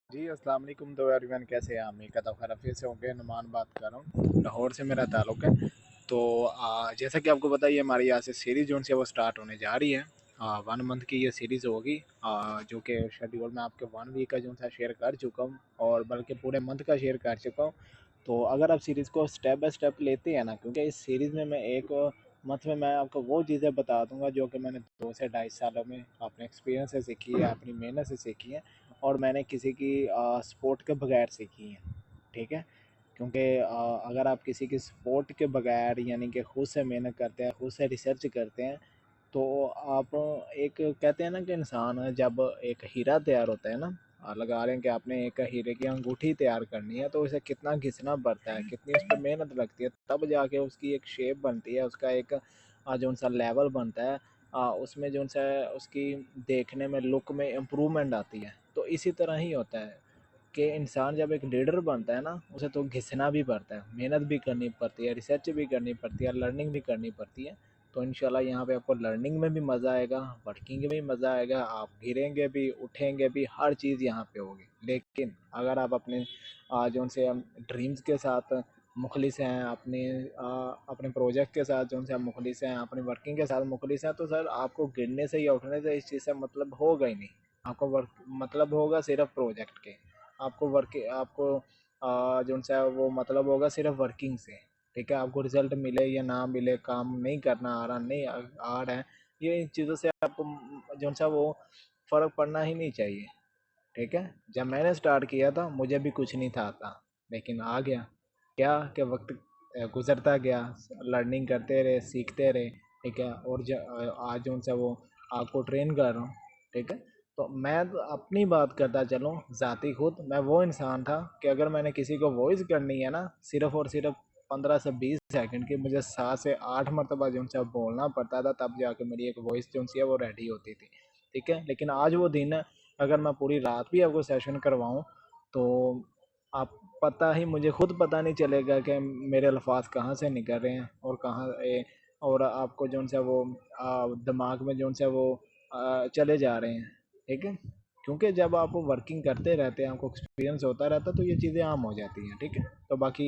जी, अस्सलाम वालेकुम। तो एवरीवन कैसे हैं? उम्मीद करता हूँ खैरियत से होंगे। नुमान बात कर रहा हूँ, लाहौर से मेरा ताल्लुक है। तो जैसा कि आपको पता ही है, हमारी यहाँ से सीरीज़ जो है वो स्टार्ट होने जा रही है। 1 मंथ की ये सीरीज़ होगी, जो कि शेड्यूल मैं आपके 1 वीक का जो है शेयर कर चुका हूँ, और बल्कि पूरे मंथ का शेयर कर चुका हूँ। तो अगर आप सीरीज़ को स्टेप बाय स्टेप लेते हैं ना, क्योंकि इस सीरीज़ में मैं एक मंथ में मैं आपको वो चीज़ें बता दूंगा जो कि मैंने 2 से 2.5 सालों में अपने एक्सपीरियंस से सीखी है, अपनी मेहनत से सीखी है, और मैंने किसी की सपोर्ट के बगैर सीखी हैं। ठीक है? क्योंकि अगर आप किसी की सपोर्ट के बगैर, यानी कि खुद से मेहनत करते हैं, खुद से रिसर्च करते हैं, तो आप एक कहते हैं ना कि इंसान जब एक हीरा तैयार होता है ना, लगा रहे हैं कि आपने एक हीरे की अंगूठी तैयार करनी है, तो उसे कितना घिसना पड़ता है, कितनी उस पर मेहनत लगती है, तब जाके उसकी एक शेप बनती है, उसका एक जो सा लेवल बनता है, उसमें जो सा उसकी देखने में, लुक में इम्प्रूवमेंट आती है। तो इसी तरह ही होता है कि इंसान जब एक लीडर बनता है ना, उसे तो घिसना भी पड़ता है, मेहनत भी करनी पड़ती है, रिसर्च भी करनी पड़ती है, लर्निंग भी करनी पड़ती है। तो इंशाल्लाह यहाँ पे आपको लर्निंग में भी मज़ा आएगा, वर्किंग में भी मज़ा आएगा, आप गिरेंगे भी, उठेंगे भी, हर चीज़ यहाँ पे होगी। लेकिन अगर आप अपने जो उनसे हम ड्रीम्स के साथ मुखलिस हैं, अपने प्रोजेक्ट के साथ जो उनसे हम मुखलिस हैं, अपनी वर्किंग के साथ मुखलिस हैं, तो सर आपको गिरने से या उठने से इस चीज़ से मतलब होगा ही नहीं। आपको वर्क मतलब होगा सिर्फ प्रोजेक्ट के, आपको जो उनसे वो मतलब होगा सिर्फ वर्किंग से। ठीक है? आपको रिजल्ट मिले या ना मिले, काम नहीं करना आ रहा, नहीं आ रहा है, ये इन चीज़ों से आपको जो सा वो फ़र्क पड़ना ही नहीं चाहिए। ठीक है? जब मैंने स्टार्ट किया था मुझे भी कुछ नहीं था आता, लेकिन आ गया। क्या कि वक्त गुजरता गया, लर्निंग करते रहे, सीखते रहे। ठीक है? और आज जो उनसे वो आपको ट्रेन कर रहा हूँ। ठीक है? तो मैं तो अपनी बात करता चलूँ, ज़ाती खुद मैं वो इंसान था कि अगर मैंने किसी को वॉइस करनी है ना, सिर्फ़ और सिर्फ 15 से 20 सेकंड की, मुझे 7 से 8 मरतबा जो उनसे बोलना पड़ता था, तब जाके मेरी एक वॉइस जो सी है वो रेडी होती थी। ठीक है? लेकिन आज वो दिन है, अगर मैं पूरी रात भी आपको सेशन करवाऊँ, तो आप पता ही मुझे खुद पता नहीं चलेगा कि मेरे अल्फाज कहाँ से निकल रहे हैं और और आपको जो सा वो दिमाग में जो सा वो चले जा रहे हैं। ठीक है? क्योंकि जब आप वर्किंग करते रहते हैं, आपको एक्सपीरियंस होता रहता है, तो ये चीज़ें आम हो जाती हैं। ठीक है? तो बाकी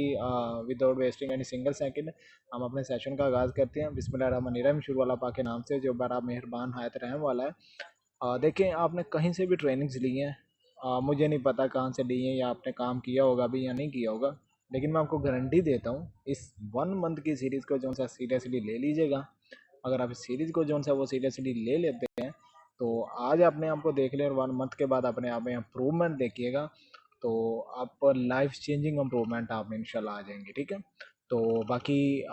without wasting any single second हम अपने सेशन का आगाज़ करते हैं। बिस्मिल्लाहिर्रहमानिर्रहीम, शुरू वाला पाक के नाम से जो बड़ा मेहरबान हायत रहम वाला है। देखिए, आपने कहीं से भी ट्रेनिंग्स ली हैं, मुझे नहीं पता कहाँ से ली हैं, या आपने काम किया होगा भी या नहीं किया होगा, लेकिन मैं आपको गारंटी देता हूँ, इस 1 मंथ की सीरीज़ को जो सा सीरियसली ले लीजिएगा। अगर आप इस सीरीज़ को जो सा वो सीरियसली ले लेते हैं, तो आज अपने आप को देख लें, और 1 मंथ के बाद अपने आप में इम्प्रूवमेंट देखिएगा, तो आप लाइफ चेंजिंग इम्प्रूवमेंट आप में इंशाल्लाह आ जाएंगे। ठीक है? तो बाकी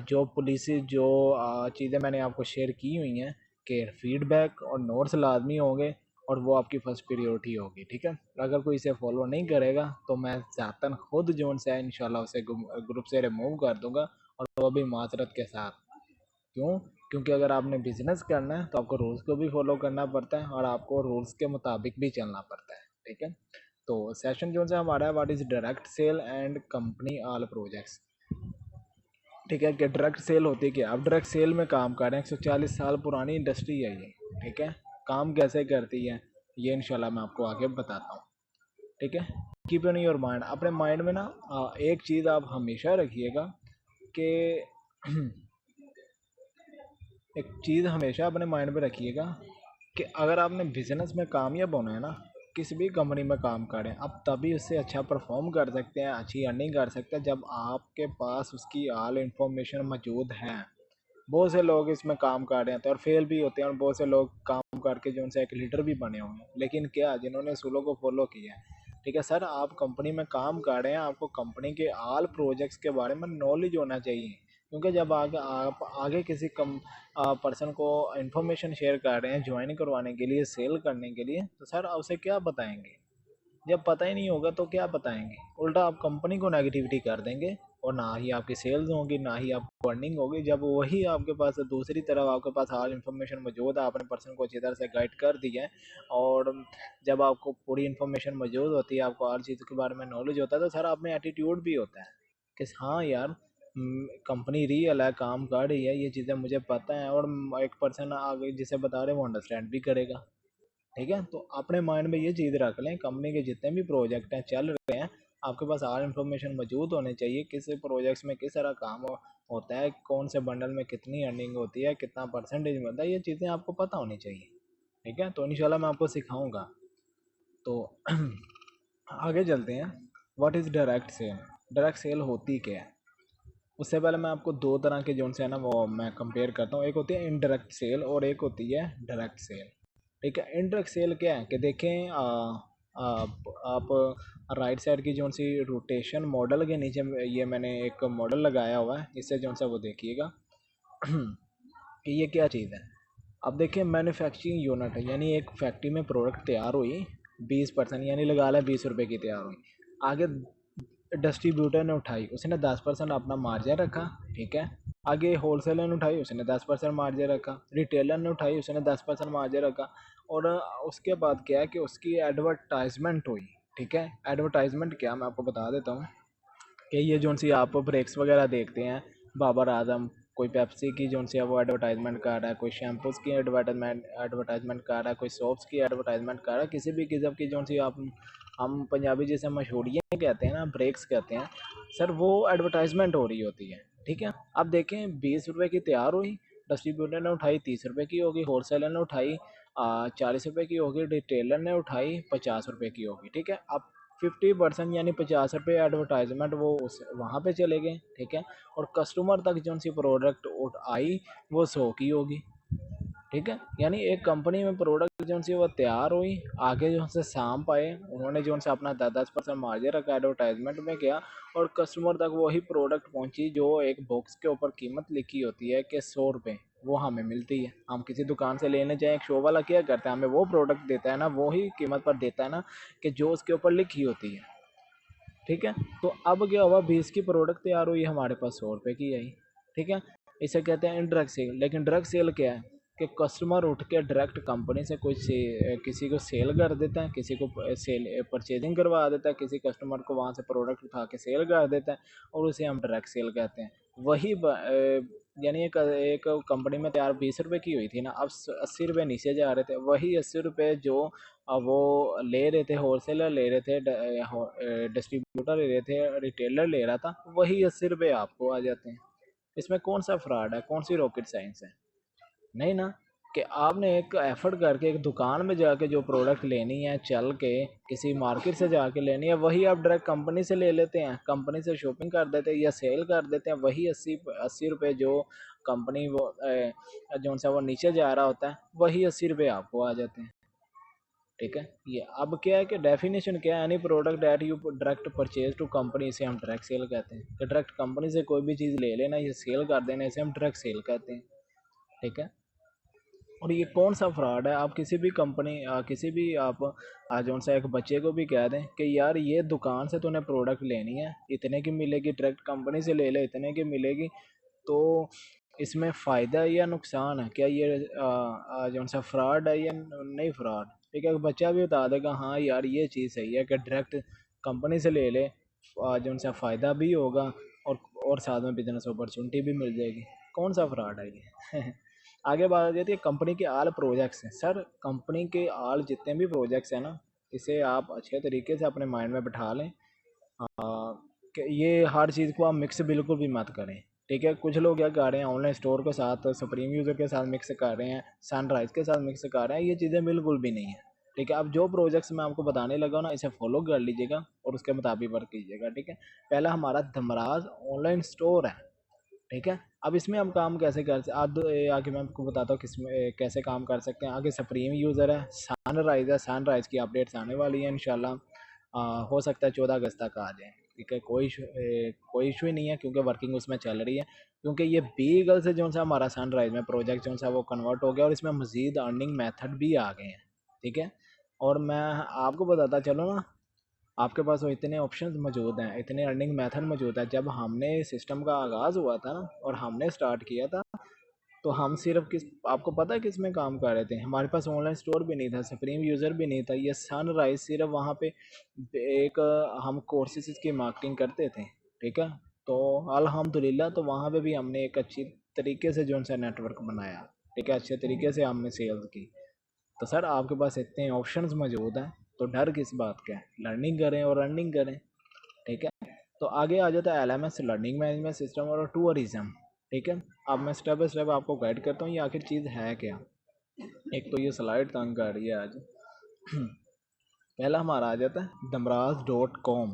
जो पॉलिसी, जो चीज़ें मैंने आपको शेयर की हुई हैं, कि फीडबैक और नोट्स लाजमी होंगे, और वो आपकी फ़र्स्ट प्रायोरिटी होगी। ठीक है? अगर कोई इसे फॉलो नहीं करेगा, तो मैं ज़ातन खुद जो है इंशाल्लाह उसे ग्रुप से रिमूव कर दूंगा, और वो भी माजरत के साथ। क्यों? क्योंकि अगर आपने बिजनेस करना है, तो आपको रूल्स को भी फॉलो करना पड़ता है, और आपको रूल्स के मुताबिक भी चलना पड़ता है। ठीक है? तो सेशन जो है हमारा है, what is direct sell and company all projects. ठीक है? कि डायरेक्ट सेल होती है, क्या आप डायरेक्ट सेल में काम कर रहे हैं, 140 साल पुरानी इंडस्ट्री है ये। ठीक है? काम कैसे करती है, ये इंशाल्लाह मैं आपको आगे बताता हूँ। ठीक है? कीप इन योर माइंड, अपने माइंड में ना एक चीज़ आप हमेशा रखिएगा कि एक चीज़ हमेशा अपने माइंड में रखिएगा कि अगर आपने बिजनेस में कामयाब होना है ना, किसी भी कंपनी में काम करें, आप तभी उससे अच्छा परफॉर्म कर सकते हैं, अच्छी अर्निंग कर सकते हैं, जब आपके पास उसकी ऑल इंफॉर्मेशन मौजूद है। बहुत से लोग इसमें काम कर रहे हैं, तो और फेल भी होते हैं, और बहुत से लोग काम करके जो उनसे एक लीडर भी बने हुए हैं, लेकिन क्या, जिन्होंने सूलों को फॉलो किया है। ठीक है सर, आप कंपनी में काम कर रहे हैं, आपको कंपनी के ऑल प्रोजेक्ट्स के बारे में नॉलेज होना चाहिए, क्योंकि जब आगे आप आगे किसी पर्सन को इंफॉर्मेशन शेयर कर रहे हैं ज्वाइन करवाने के लिए, सेल करने के लिए, तो सर उसे क्या बताएंगे? जब पता ही नहीं होगा तो क्या बताएंगे? उल्टा आप कंपनी को नेगेटिविटी कर देंगे, और ना ही आपकी सेल्स होंगी, ना ही आपको अर्निंग होगी, जब वही आपके पास दूसरी तरफ आपके पास हाल इन्फॉर्मेशन मौजूद है, आपने पर्सन को अच्छी तरह से गाइड कर दिया है, और जब आपको पूरी इन्फॉर्मेशन मौजूद होती है, आपको हर चीज़ के बारे में नॉलेज होता है, तो सर आप में एटीट्यूड भी होता है कि हाँ यार, कंपनी रियल है, काम कर रही है, ये चीज़ें मुझे पता है, और एक पर्सन आगे जिसे बता रहे हैं वो अंडरस्टैंड भी करेगा। ठीक है। तो अपने माइंड में ये चीज़ रख लें, कंपनी के जितने भी प्रोजेक्ट हैं चल रहे हैं, आपके पास आल इन्फॉर्मेशन मौजूद होनी चाहिए, किस प्रोजेक्ट्स में किस तरह काम होता है, कौन से बंडल में कितनी अर्निंग होती है, कितना परसेंटेज मिलता है, ये चीज़ें आपको पता होनी चाहिए। ठीक है, तो इंशाल्लाह मैं आपको सिखाऊंगा। तो आगे चलते हैं। What is direct sell? Direct sell होती क्या है? उससे पहले मैं आपको दो तरह के जोन से है ना वो मैं कंपेयर करता हूँ। एक होती है इनडायरेक्ट सेल और एक होती है डायरेक्ट सेल। ठीक है, इनडायरेक्ट सेल क्या है कि देखें आप राइट साइड की जोन सी रोटेशन मॉडल के नीचे ये मैंने एक मॉडल लगाया हुआ है, इससे जोन सा वो देखिएगा कि ये क्या चीज़ है। अब देखिए मैन्युफैक्चरिंग यूनिट है, यानी एक फैक्ट्री में प्रोडक्ट तैयार हुई 20% यानी लगा लें 20 रुपये की तैयार हुई। आगे डिस्ट्रीब्यूटर ने उठाई, उसने 10% अपना मार्जिन रखा। ठीक है, आगे होलसेलर ने उठाई, उसने 10% मार्जिन रखा। रिटेलर ने उठाई, उसने 10% मार्जिन रखा। और उसके बाद क्या है कि उसकी एडवर्टाइजमेंट हुई। ठीक है, एडवर्टाइजमेंट क्या, मैं आपको बता देता हूँ कि ये जो सी आप ब्रेक्स वगैरह देखते हैं, बाबर आजम कोई पेप्सी की जो सी है वो एडवर्टाइजमेंट कर रहा है, कोई शैम्पूस की एडवर्टाइजमेंट कर रहा है, कोई सोप्स की एडवर्टाइजमेंट कर रहा है, किसी भी किस्म की जो सी आप हम पंजाबी जैसे मशहूरियाँ कहते हैं ना, ब्रेक्स कहते हैं सर, वो एडवर्टाइजमेंट हो रही होती है। ठीक है, अब देखें 20 रुपये की तैयार हुई, डिस्ट्रीब्यूटर ने उठाई 30 रुपये की होगी, होलसेलर ने उठाई 40 रुपये की होगी, रिटेलर ने उठाई 50 रुपये की होगी। ठीक है, अब 50% यानी 50 रुपये एडवर्टाइजमेंट वो उस वहाँ पे चले गए। ठीक है, और कस्टमर तक जो सी प्रोडक्ट आई वो 100 की होगी। ठीक है, यानी एक कंपनी में प्रोडक्ट जो सी वो तैयार हुई, आगे जो से शाम पाए उन्होंने जो से अपना 10% मार्जिन रखा एडवर्टाइजमेंट में किया, और कस्टमर तक वही प्रोडक्ट पहुंची जो एक बॉक्स के ऊपर कीमत लिखी होती है कि 100 रुपये, वो हमें मिलती है। हम किसी दुकान से लेने जाएँ, एक शो वाला क्या करता है, हमें वो प्रोडक्ट देता है ना, वही कीमत पर देता है ना कि जो उसके ऊपर लिखी होती है। ठीक है, तो अब क्या हुआ, 20 की प्रोडक्ट तैयार हुई, हमारे पास 100 रुपये की आई। ठीक है, इसे कहते हैं इनडायरेक्ट सेल। लेकिन डायरेक्ट सेल क्या है कि कस्टमर उठ के डायरेक्ट कंपनी से कोई किसी को सेल कर देता है, किसी को सेल परचेजिंग करवा देता है, किसी कस्टमर को वहाँ से प्रोडक्ट उठा के सेल कर देता है, और उसे हम डायरेक्ट सेल कहते हैं। वही यानी एक कंपनी में तैयार 20 रुपये की हुई थी ना, अब 80 रुपये नीचे जा रहे थे, वही 80 रुपये जो वो ले रहे थे, होलसेलर ले रहे थे, डिस्ट्रीब्यूटर ले रहे थे, रिटेलर ले रहा था, वही 80 रुपये आपको आ जाते हैं। इसमें कौन सा फ्रॉड है, कौन सी रॉकेट साइंस है? नहीं ना, कि आपने एक एफर्ट करके एक दुकान में जाके जो प्रोडक्ट लेनी है, चल के किसी मार्केट से जाके लेनी है, वही आप डायरेक्ट कंपनी से ले लेते हैं, कंपनी से शॉपिंग कर देते हैं या सेल कर देते हैं, वही 80 रुपये जो कंपनी वो जो सा वो नीचे जा रहा होता है, वही 80 रुपये आपको आ जाते हैं। ठीक है, ये अब क्या है कि डेफिनेशन क्या है, any product that you direct purchase to company, इसे हम डायरेक्ट सेल कहते हैं। कि डायरेक्ट कंपनी से कोई भी चीज़ ले लेना, ये सेल कर देना, इसे हम डायरेक्ट सेल कहते हैं। ठीक है, और ये कौन सा फ्रॉड है, आप किसी भी कंपनी किसी भी आप आज जो सा एक बच्चे को भी कह दें कि यार ये दुकान से तूने प्रोडक्ट लेनी है, इतने की मिलेगी, डायरेक्ट कंपनी से ले ले इतने की मिलेगी, तो इसमें फ़ायदा है या नुकसान है, क्या ये जो सा फ्रॉड है या नहीं फ्रॉड? ठीक है, बच्चा भी बता देगा हाँ यार ये चीज़ सही है कि डायरेक्ट कंपनी से ले ले, जो सा फ़ायदा भी होगा, और और साथ में बिजनेस अपॉर्चुनिटी भी मिल जाएगी। कौन सा फ्रॉड है ये? आगे बात आ जाती है कंपनी के आल प्रोजेक्ट्स हैं। सर, कंपनी के आल जितने भी प्रोजेक्ट्स हैं ना, इसे आप अच्छे तरीके से अपने माइंड में बिठा लें कि ये हर चीज़ को आप मिक्स बिल्कुल भी मत करें। ठीक है, कुछ लोग क्या कर रहे हैं, ऑनलाइन स्टोर के साथ सुप्रीम यूज़र के साथ मिक्स कर रहे हैं, सनराइज़ के साथ मिक्स कर रहे हैं, ये चीज़ें बिल्कुल भी नहीं है। ठीक है, अब जो प्रोजेक्ट्स मैं आपको बताने लगा हूँ ना, इसे फॉलो कर लीजिएगा और उसके मुताबिक वर्क कीजिएगा। ठीक है, पहला हमारा धमराज ऑनलाइन स्टोर है। ठीक है, अब इसमें हम काम कैसे कर सकते, आगे मैं आपको बताता हूँ किसमें कैसे काम कर सकते हैं। आगे सुप्रीम यूज़र है, सनराइज़ है, सनराइज़ की अपडेट्स आने वाली है इंशाल्लाह। हो सकता है 14 अगस्त तक आ जाए। ठीक है, कोई इशू ही नहीं है क्योंकि वर्किंग उसमें चल रही है, क्योंकि ये बीगल से जो सा हमारा सनराइज़ में प्रोजेक्ट जो सा वो कन्वर्ट हो गया, और इसमें मज़ीद अर्निंग मेथड भी आ गए हैं। ठीक है, और मैं आपको बताता चलो ना, आपके पास वो इतने ऑप्शंस मौजूद हैं, इतने अर्निंग मेथड मौजूद है। जब हमने सिस्टम का आगाज़ हुआ था ना और हमने स्टार्ट किया था, तो हम सिर्फ किस आपको पता है किस में काम कर रहे थे? हमारे पास ऑनलाइन स्टोर भी नहीं था, सुप्रीम यूज़र भी नहीं था, ये सनराइज सिर्फ वहाँ पे एक हम कोर्सेज की मार्केटिंग करते थे। ठीक है, तो अल्हम्दुलिल्लाह तो वहाँ पे भी हमने एक अच्छी तरीके से जो सा नेटवर्क बनाया। ठीक है, अच्छे तरीके से हमने सेल्स की। तो सर आपके पास इतने ऑप्शंस मौजूद हैं, तो डर किस बात का है, लर्निंग करें और अर्निंग करें। ठीक है, तो आगे आ जाता है LMS लर्निंग मैनेजमेंट सिस्टम और टूरिज्म। ठीक है, अब मैं स्टेप बाय स्टेप आपको गाइड करता हूँ ये आखिर चीज़ है क्या। एक तो ये स्लाइड तंग कर रही है आज। पहला हमारा आ जाता है damraz.com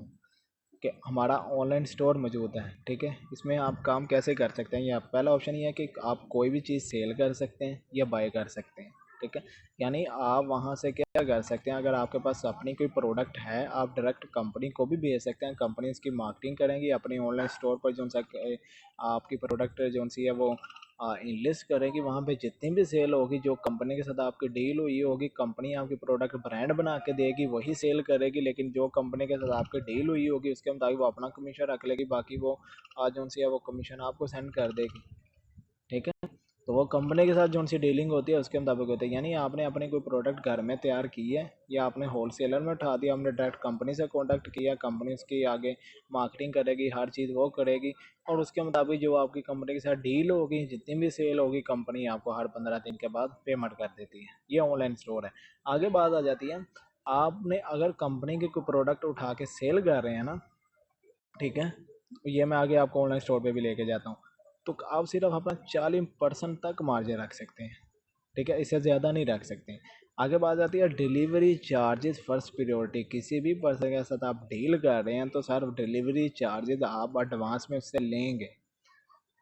कि हमारा ऑनलाइन स्टोर मौजूद है। ठीक है, इसमें आप काम कैसे कर सकते हैं, या पहला ऑप्शन ये है कि आप कोई भी चीज़ सेल कर सकते हैं या बाय कर सकते हैं। ठीक है, यानी आप वहाँ से क्या कर सकते हैं, अगर आपके पास अपनी कोई प्रोडक्ट है आप डायरेक्ट कंपनी को भी भेज सकते हैं, कंपनी इसकी मार्केटिंग करेंगी अपनी ऑनलाइन स्टोर पर, जो सा आपकी प्रोडक्ट जो सी है वो इनलिस्ट करेगी, वहाँ पे जितनी भी सेल होगी, जो कंपनी के साथ आपकी डील हुई होगी, कंपनी आपकी प्रोडक्ट ब्रांड बना के देगी, वही सेल करेगी। लेकिन जो कंपनी के साथ आपकी डील हुई होगी उसके मुताबिक वो अपना कमीशन रख लेगी, बाकी वो जो सी है वो कमीशन आपको सेंड कर देगी। ठीक है, तो वो कंपनी के साथ जो सी डीलिंग होती है उसके मुताबिक होती है। यानी आपने अपनी कोई प्रोडक्ट घर में तैयार की है या आपने होलसेलर में उठा दिया, आपने डायरेक्ट कंपनी से कांटेक्ट किया, कंपनी उसकी आगे मार्केटिंग करेगी, हर चीज़ वो करेगी, और उसके मुताबिक जो आपकी कंपनी के साथ डील होगी, जितनी भी सेल होगी, कंपनी आपको हर 15 दिन के बाद पेमेंट कर देती है। ये ऑनलाइन स्टोर है। आगे बात आ जाती है, आपने अगर कंपनी के कोई प्रोडक्ट उठा के सेल कर रहे हैं ना, ठीक है, ये मैं आगे आपको ऑनलाइन स्टोर पे भी लेके जाता हूँ, तो आप सिर्फ अपना 40% तक मार्जिन रख सकते हैं। ठीक है, इससे ज़्यादा नहीं रख सकते। आगे बात आती है डिलीवरी चार्जेस फर्स्ट प्रियोरिटी। किसी भी पर्सन के साथ आप डील कर रहे हैं तो सर डिलीवरी चार्जेस आप एडवांस में उससे लेंगे।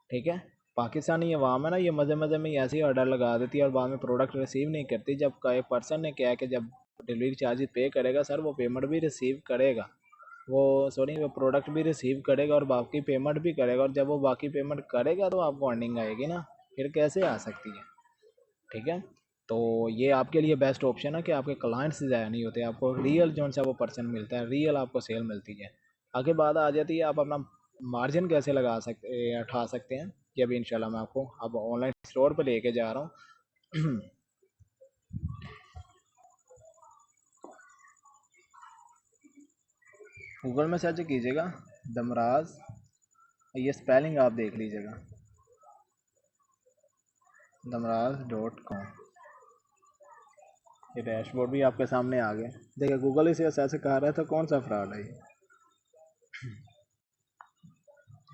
ठीक है, पाकिस्तानी अवाम है ना, ये मज़े मज़े में ऐसे ही ऑर्डर लगा देती है और बाद में प्रोडक्ट रिसीव नहीं करती। जब एक पर्सन ने क्या है कि जब डिलीवरी चार्जेस पे करेगा सर, वो पेमेंट भी रिसीव करेगा, वो सॉरी वो प्रोडक्ट भी रिसीव करेगा और बाकी पेमेंट भी करेगा, और जब वो बाकी पेमेंट करेगा तो आपको अर्निंग आएगी ना, फिर कैसे आ सकती है। ठीक है, तो ये आपके लिए बेस्ट ऑप्शन है कि आपके क्लाइंट्स ज़्यादा नहीं होते, आपको रियल जो सा वो पर्सन मिलता है, रियल आपको सेल मिलती है। आगे बात आ जाती है आप अपना मार्जिन कैसे लगा सकते उठा सकते हैं, ये भी इंशाल्लाह मैं आपको अब ऑनलाइन स्टोर पर लेके जा रहा हूँ। गूगल में सर्च कीजिएगा दमराज, ये स्पेलिंग आप देख लीजिएगा, damraz.com। ये डैशबोर्ड भी आपके सामने आ गया। देखिए गूगल इसे ऐसे कह रहा है, तो कौन सा फ्रॉड है ये।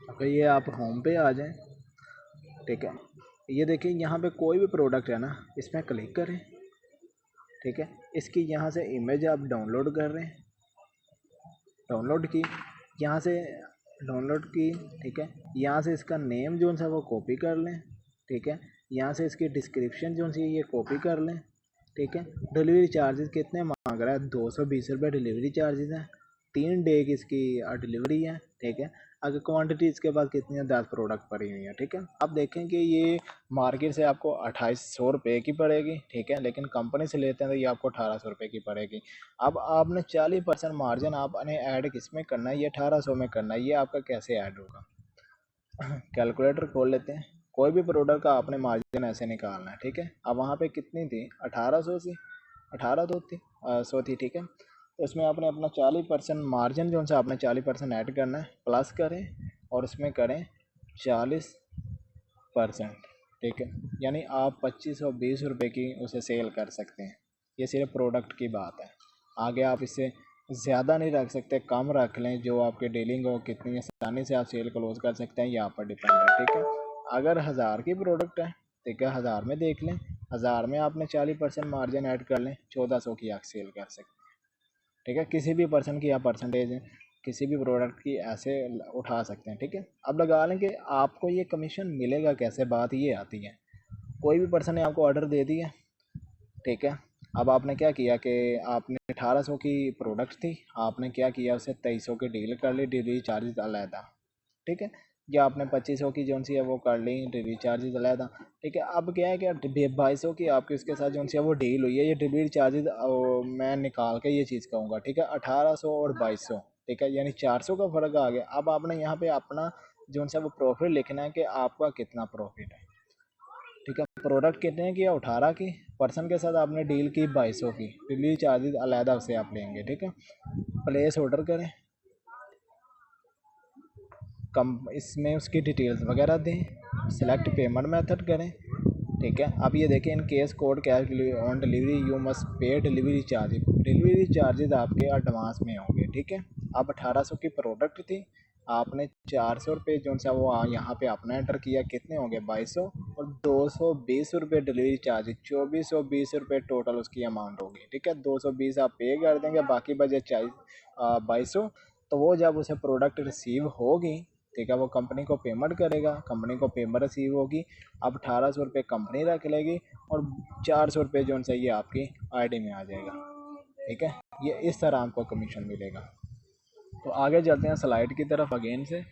अगर ये आप होम पे आ जाएं, ठीक है, ये देखिए यहाँ पे कोई भी प्रोडक्ट है ना, इसमें क्लिक करें। ठीक है, इसकी यहाँ से इमेज आप डाउनलोड कर रहे हैं, डाउनलोड की, यहाँ से डाउनलोड की। ठीक है, यहाँ से इसका नेम जो सा वो कॉपी कर लें। ठीक है, यहाँ से इसकी डिस्क्रिप्शन जो सी ये कॉपी कर लें। ठीक है, डिलीवरी चार्जेस कितने मांग रहा है, 220 रुपये डिलीवरी चार्जेस हैं, 3 डे की इसकी डिलीवरी है। ठीक है, अगर क्वांटिटी इसके पास कितनी है, 10 प्रोडक्ट पड़ी हुई है। ठीक है, आप देखें कि ये मार्केट से आपको 2800 रुपये की पड़ेगी। ठीक है, लेकिन कंपनी से लेते हैं तो ये आपको 1800 रुपये की पड़ेगी। अब आपने 40% मार्जिन आपने ऐड किस में करना है, ये 1800 में करना है, ये आपका कैसे ऐड होगा। कैलकुलेटर खोल लेते हैं, कोई भी प्रोडक्ट का आपने मार्जिन ऐसे निकालना है। ठीक है, अब वहाँ पे कितनी थी, 1800 थी, 1800 थी, 100 थी। ठीक है, तो उसमें आपने अपना 40% मार्जिन जो सा आपने 40% ऐड करना है, प्लस करें और उसमें करें 40%। ठीक है, यानी आप 2520 रुपये की उसे सेल कर सकते हैं। ये सिर्फ प्रोडक्ट की बात है, आगे आप इससे ज़्यादा नहीं रख सकते, कम रख लें, जो आपके डीलिंग हो कितनी आसानी से आप सेल क्लोज कर सकते हैं, यहाँ पर डिपेंड है। ठीक है, अगर 1000 की प्रोडक्ट है, ठीक है, 1000 में देख लें, 1000 में आपने 40% मार्जिन ऐड कर लें, 1400 की आप सेल कर सकते हैं। ठीक है, किसी भी पर्सन की आप परसेंटेज किसी भी प्रोडक्ट की ऐसे उठा सकते हैं। ठीक है, अब लगा लें कि आपको ये कमीशन मिलेगा कैसे, बात ये आती है। कोई भी पर्सन ने आपको ऑर्डर दे दिया, ठीक है, अब आपने क्या किया कि आपने 1800 की प्रोडक्ट थी, आपने क्या किया उसे 2300 की डील कर ली, डिलीवरी चार्जेस अलहदा। ठीक है, या आपने 2500 की जो सी है वो कर ली, डिलीवरी चार्जेस अलहदा। ठीक है, अब क्या है कि 2200 की आपकी उसके साथ जो सी है वो डील हुई है, ये डिलीवरी चार्जेस मैं निकाल के ये चीज़ कहूँगा। ठीक है, 1800 और 2200, ठीक है, यानी 400 का फ़र्क आ गया। अब आपने यहाँ पे अपना जो सा वो प्रॉफिट लिखना है कि आपका कितना प्रॉफिट है। ठीक है, प्रोडक्ट कितने की है, 18 की, पर्सन के साथ आपने डील की 2200 की, डिलीवरी चार्जेस अलहदा से आप लेंगे। ठीक है, प्लेस ऑर्डर करें, कम इसमें उसकी डिटेल्स वगैरह दें, सिलेक्ट पेमेंट मेथड करें। ठीक है। अब ये देखिए, in case code cash on delivery you must pay delivery charges. Delivery charges आपके एडवांस में होंगे, ठीक है। अब 1800 की प्रोडक्ट थी, आपने 400 रुपये जो सा वो यहाँ पे आपने एंटर किया, कितने होंगे 2200, और 220 रुपये डिलीवरी चार्ज, 2420 रुपये टोटल उसकी अमाउंट होगी, ठीक है। 220 आप पे कर देंगे, बाकी बचे 2200। तो वो जब उसे प्रोडक्ट रिसीव होगी, ठीक है, वो कंपनी को पेमेंट करेगा, कंपनी को पेमेंट रिसीव होगी। अब 1800 रुपये कंपनी रख लेगी और 400 रुपये जो सा ये आपकी आईडी में आ जाएगा, ठीक है। ये इस तरह आपको कमीशन मिलेगा। तो आगे चलते हैं स्लाइड की तरफ अगेन से।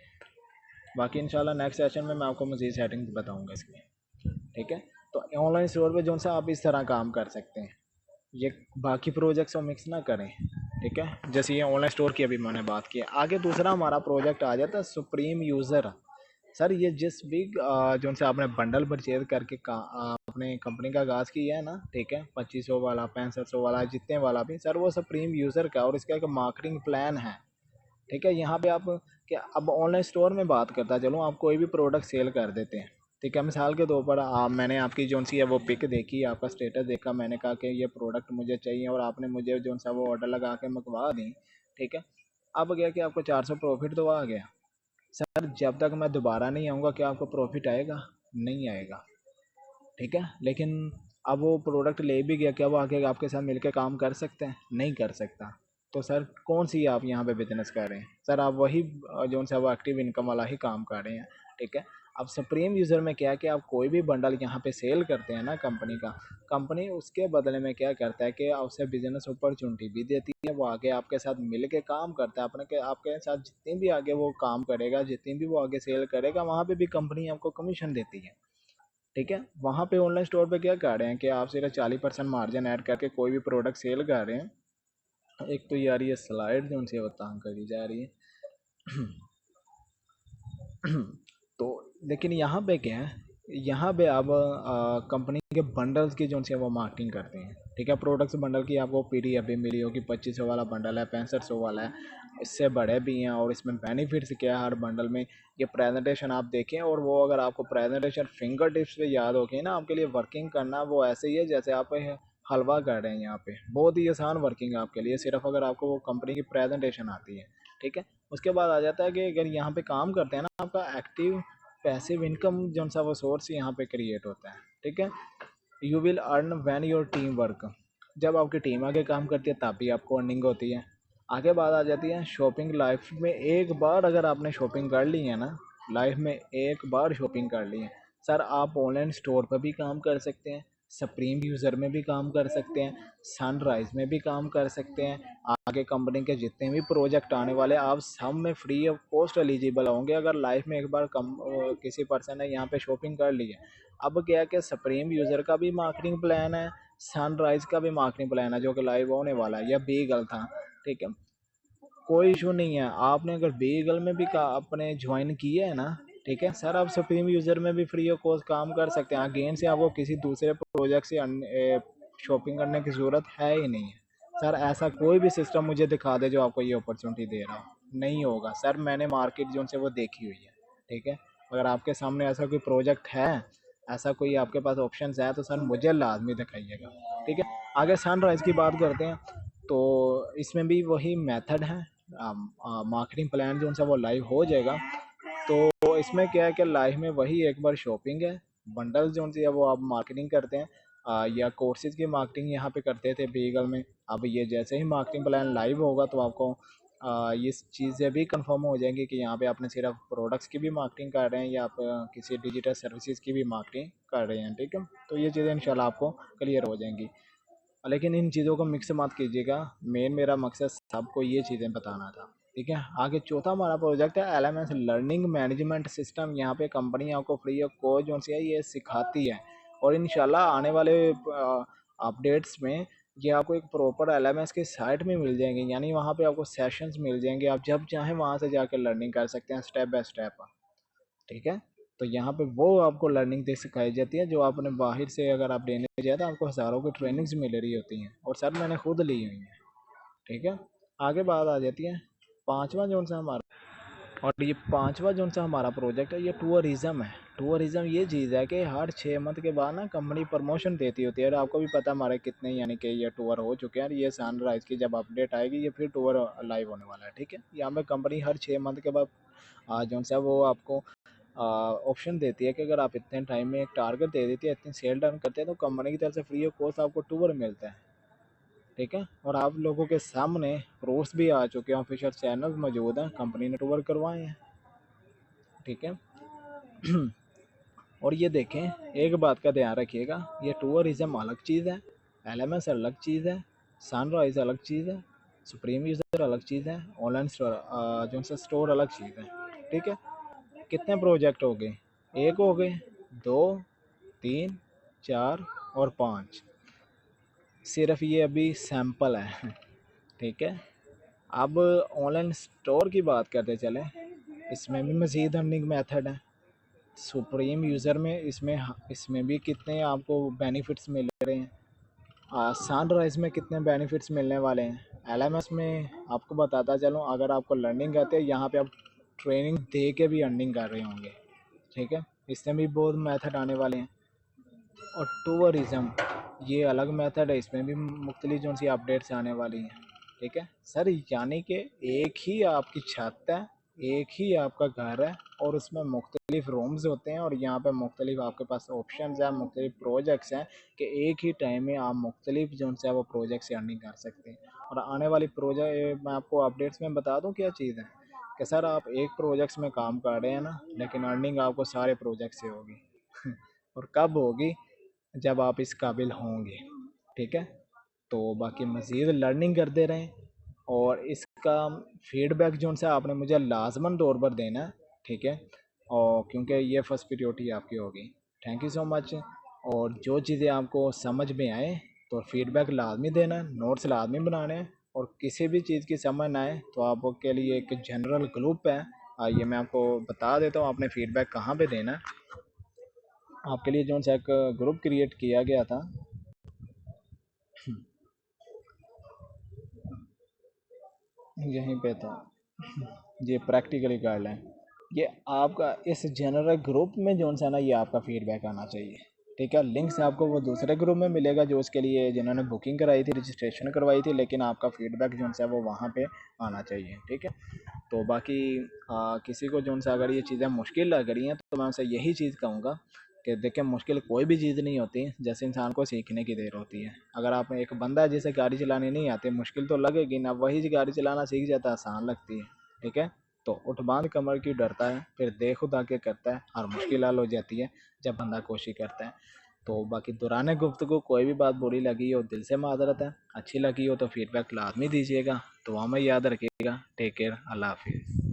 बाकी इंशाल्लाह नेक्स्ट सेशन में मैं आपको मज़ीद सेटिंग बताऊंगा इसकी, ठीक है। तो ऑनलाइन स्टोर पे जो सा आप इस तरह काम कर सकते हैं, ये बाकी प्रोजेक्ट्स को मिक्स ना करें, ठीक है। जैसे ये ऑनलाइन स्टोर की अभी मैंने बात की। आगे दूसरा हमारा प्रोजेक्ट आ जाता है सुप्रीम यूज़र। सर ये जिस भी जो से आपने बंडल परचेज करके अपने कंपनी का आगाज़ किया है ना, ठीक है, 2500 वाला 6500 वाला जितने वाला भी, सर वो सुप्रीम यूज़र का और इसका एक मार्केटिंग प्लान है, ठीक है। यहाँ पे आप क्या, अब ऑनलाइन स्टोर में बात करता चलो, आप कोई भी प्रोडक्ट सेल कर देते हैं, ठीक है। मिसाल के तौर पर मैंने आपकी जो सी है वो पिक देखी, आपका स्टेटस देखा, मैंने कहा कि ये प्रोडक्ट मुझे चाहिए और आपने मुझे जो सा वो ऑर्डर लगा के मंगवा दी, ठीक है। अब गया कि आपको 400 प्रॉफिट तो आ गया। सर जब तक मैं दोबारा नहीं आऊँगा क्या आपको प्रॉफिट आएगा? नहीं आएगा, ठीक है। लेकिन अब वो प्रोडक्ट ले भी गया, क्या वो आगे आपके साथ मिलकर काम कर सकते हैं? नहीं कर सकता। तो सर कौन सी आप यहाँ पे बिजनेस कर रहे हैं? सर आप वही जो सा वो एक्टिव इनकम वाला ही काम कर रहे हैं, ठीक है। अब सुप्रीम यूज़र में क्या है कि आप कोई भी बंडल यहाँ पे सेल करते हैं ना कंपनी का, कंपनी उसके बदले में क्या करता है कि उसे बिजनेस अपॉर्चुनिटी भी देती है, वो आगे आपके साथ मिल के काम करता है, अपने के आपके साथ जितनी भी आगे वो काम करेगा, जितनी भी वो आगे सेल करेगा, वहाँ पे भी कंपनी आपको कमीशन देती है, ठीक है। वहाँ पे ऑनलाइन स्टोर पे क्या कर रहे हैं कि आप सिर्फ 40% मार्जिन ऐड करके कोई भी प्रोडक्ट सेल कर रहे हैं। एक तो यार ये स्लाइड जो उनसे वो तंग करी जा रही है। तो लेकिन यहाँ पे क्या है, यहाँ पे आप कंपनी के बंडल्स की जो सी वो मार्केटिंग करते हैं, ठीक है। प्रोडक्ट्स बंडल की आपको पीडीएफ भी मिली होगी, 2500 वाला बंडल है, 6500 वाला है, इससे बड़े भी हैं। और इसमें बेनिफिट्स क्या है हर बंडल में, ये प्रेजेंटेशन आप देखें, और वो अगर आपको प्रेजेंटेशन फिंगर टिप्स पे याद होगी ना, आपके लिए वर्किंग करना वो ऐसे ही है जैसे आप हलवा कर रहे हैं। यहाँ पे बहुत ही आसान वर्किंग है आपके लिए, सिर्फ अगर आपको वो कंपनी की प्रेजेंटेशन आती है, ठीक है। उसके बाद आ जाता है कि अगर यहाँ पे काम करते हैं ना, आपका एक्टिव पैसिव इनकम जो सा वो सोर्स यहाँ पे क्रिएट होता है, ठीक है। You will earn when your team work. जब आपकी टीम आगे काम करती है तब भी आपको अर्निंग होती है। आगे बात आ जाती है शॉपिंग। लाइफ में एक बार अगर आपने शॉपिंग कर ली है ना, लाइफ में एक बार शॉपिंग कर ली है, सर आप ऑनलाइन स्टोर पर भी काम कर सकते हैं, सुप्रीम यूज़र में भी काम कर सकते हैं, सनराइज में भी काम कर सकते हैं। आगे कंपनी के जितने भी प्रोजेक्ट आने वाले आप सब में फ्री ऑफ कॉस्ट एलिजिबल होंगे, अगर लाइफ में एक बार किसी पर्सन ने यहाँ पे शॉपिंग कर ली है। अब क्या है कि सुप्रीम यूज़र का भी मार्केटिंग प्लान है, सनराइज का भी मार्केटिंग प्लान है जो कि लाइव होने वाला है, या बीगल था, ठीक है। कोई इशू नहीं है, आपने अगर बीगल में भी अपने ज्वाइन किया है ना, ठीक है सर, आप सुप्रीम यूज़र में भी फ्री ऑफ कॉस्ट काम कर सकते हैं। अगेन से आपको किसी दूसरे प्रोजेक्ट से शॉपिंग करने की ज़रूरत है ही नहीं है। सर ऐसा कोई भी सिस्टम मुझे दिखा दे जो आपको ये अपॉर्चुनिटी दे रहा हो, नहीं होगा सर। मैंने मार्केट जो से वो देखी हुई है, ठीक है। अगर आपके सामने ऐसा कोई प्रोजेक्ट है, ऐसा कोई आपके पास ऑप्शन है, तो सर मुझे लाजमी दिखाइएगा, ठीक है। आगे सनराइज़ की बात करते हैं। तो इसमें भी वही मेथड है, मार्केटिंग प्लान जो सा वो लाइव हो जाएगा। तो इसमें क्या है कि लाइव में वही एक बार शॉपिंग है, बंडल जो सी है वो आप मार्केटिंग करते हैं, या कोर्सेज की मार्केटिंग यहाँ पे करते थे बीगल में। अब ये जैसे ही मार्केटिंग प्लान लाइव होगा तो आपको ये चीज़ें भी कंफर्म हो जाएंगी कि यहाँ पे आपने सिर्फ प्रोडक्ट्स की भी मार्केटिंग कर रहे हैं या आप किसी डिजिटल सर्विसेज की भी मार्केटिंग कर रहे हैं, ठीक है। तो ये चीज़ें इंशाल्लाह आपको क्लियर हो जाएंगी, लेकिन इन चीज़ों को मिक्स मत कीजिएगा। मेन मेरा मकसद सबको ये चीज़ें बताना था, ठीक है। आगे चौथा हमारा प्रोजेक्ट है एलएमएस लर्निंग मैनेजमेंट सिस्टम। यहाँ पे कंपनी आपको फ्री ऑफ कॉस्ट जो सी है ये सिखाती है, और इंशाल्लाह आने वाले अपडेट्स में ये आपको एक प्रॉपर एलएमएस की साइट में मिल जाएंगे, यानी वहाँ पे आपको सेशंस मिल जाएंगे, आप जब चाहें वहाँ से जाकर लर्निंग कर सकते हैं स्टेप बाय स्टेप, ठीक है। तो यहाँ पे वो आपको लर्निंग दे सिखाई जाती है जो आपने बाहर से अगर आप लेने जाए तो आपको हज़ारों की ट्रेनिंग्स मिल रही होती हैं, और सर मैंने खुद ली हुई है, ठीक है। आगे बात आ जाती है पांचवा जोन सा हमारा, और ये पांचवा जोन सा हमारा प्रोजेक्ट है, ये टूरिज़्म है, टूरिज़्म ये चीज़ है कि हर 6 मंथ के बाद ना कंपनी प्रमोशन देती होती है, और आपको भी पता हमारे कितने यानी कि ये टूर हो चुके हैं, और ये सनराइज़ की जब अपडेट आएगी ये फिर टूर लाइव होने वाला है। ठीक है, यहाँ पे कंपनी हर 6 मंथ के बाद जो सा वो आपको ऑप्शन देती है कि अगर आप इतने टाइम में एक टारगेट दे देती है, इतनी सेल डन करते हैं, तो कंपनी की तरफ से फ्री ऑफ कॉस्ट आपको टूर मिलता है। ठीक है, और आप लोगों के सामने प्रूफ्स भी आ चुके हैं, ऑफिशियल चैनल मौजूद हैं, कंपनी ने टूर करवाए हैं। ठीक है। और ये देखें, एक बात का ध्यान रखिएगा, ये टूरिज़्म अलग चीज़ है, एलएमएस अलग चीज़ है, सनराइज अलग चीज़ है, सुप्रीम यूज़र अलग चीज़ है, ऑनलाइन स्टोर जो सा स्टोर अलग चीज़ है। ठीक है, कितने प्रोजेक्ट हो गए? एक हो गए, दो, तीन, चार और पाँच। सिर्फ ये अभी सैंपल है। ठीक है, अब ऑनलाइन स्टोर की बात करते चले, इसमें भी मज़ीद अर्निंग मेथड है। सुप्रीम यूज़र में इसमें भी कितने आपको बेनिफिट्स मिल रहे हैं, सनराइज में कितने बेनिफिट्स मिलने वाले हैं। एलएमएस में आपको बताता चलूँ, अगर आपको लर्निंग आते हैं, यहाँ पे आप ट्रेनिंग दे के भी अर्निंग कर रहे होंगे। ठीक है, इसमें भी बहुत मेथड आने वाले हैं। और टूरिज़्म ये अलग मेथड है, इसमें भी मुख्तलिफ जो सी अपडेट्स आने वाली हैं। ठीक है सर, यानी कि एक ही आपकी छत है, एक ही आपका घर है, और उसमें मुख्तलिफ रूम्स होते हैं, और यहाँ पे मुख्तलिफ आपके पास ऑप्शंस हैं, मुख्तलिफ प्रोजेक्ट्स हैं कि एक ही टाइम में आप मुख्तलिफ जो है वो प्रोजेक्ट से अर्निंग कर सकते हैं। और आने वाली प्रोजेक्ट मैं आपको अपडेट्स में बता दूँ क्या चीज़ है, कि सर आप एक प्रोजेक्ट्स में काम कर रहे हैं ना, लेकिन अर्निंग आपको सारे प्रोजेक्ट से होगी। और कब होगी? जब आप इस काबिल होंगे। ठीक है, तो बाकी मज़ीद लर्निंग करते रहें, और इसका फीडबैक जो सा आपने मुझे लाजमन तौर पर देना है। ठीक है, और क्योंकि ये फर्स्ट प्रियोरिटी आपकी होगी। Thank you so much. और जो चीज़ें आपको समझ में आए तो फीडबैक लाजमी देना, नोट्स लाजमी बनाने हैं, और किसी भी चीज़ की समझ ना आए तो आपके लिए एक जनरल ग्रुप है, आइए मैं आपको बता देता हूँ आपने फीडबैक कहाँ पे देना है। आपके लिए जो सा एक ग्रुप क्रिएट किया गया था, यहीं पे था, ये प्रैक्टिकली कर लें। ये आपका इस जनरल ग्रुप में जो सा ना, ये आपका फीडबैक आना चाहिए। ठीक है, लिंक से आपको वो दूसरे ग्रुप में मिलेगा जो उसके लिए जिन्होंने बुकिंग कराई थी, रजिस्ट्रेशन करवाई थी, लेकिन आपका फीडबैक जो सा वो वहाँ पे आना चाहिए। ठीक है, तो बाकी किसी को जो सा अगर ये चीज़ें मुश्किल लग रही हैं, तो मैं उनसे यही चीज़ कहूँगा कि देखें, मुश्किल कोई भी चीज़ नहीं होती, जैसे इंसान को सीखने की देर होती है। अगर आप एक बंदा है जिसे गाड़ी चलानी नहीं आती, मुश्किल तो लगेगी ना, वही गाड़ी चलाना सीख जाता है, आसान लगती है। ठीक है, तो उठ बांध कमर की डरता है, फिर दे खुदा के करता है, और मुश्किल हल हो जाती है जब बंदा कोशिश करता है। तो बाकी दौरान गुफ्तगू कोई भी बात बुरी लगी हो, दिल से माजरत है, अच्छी लगी हो तो फीडबैक लाजमी दीजिएगा। दुआ में याद रखिएगा। टेक केयर, अल्लाह हाफिज़।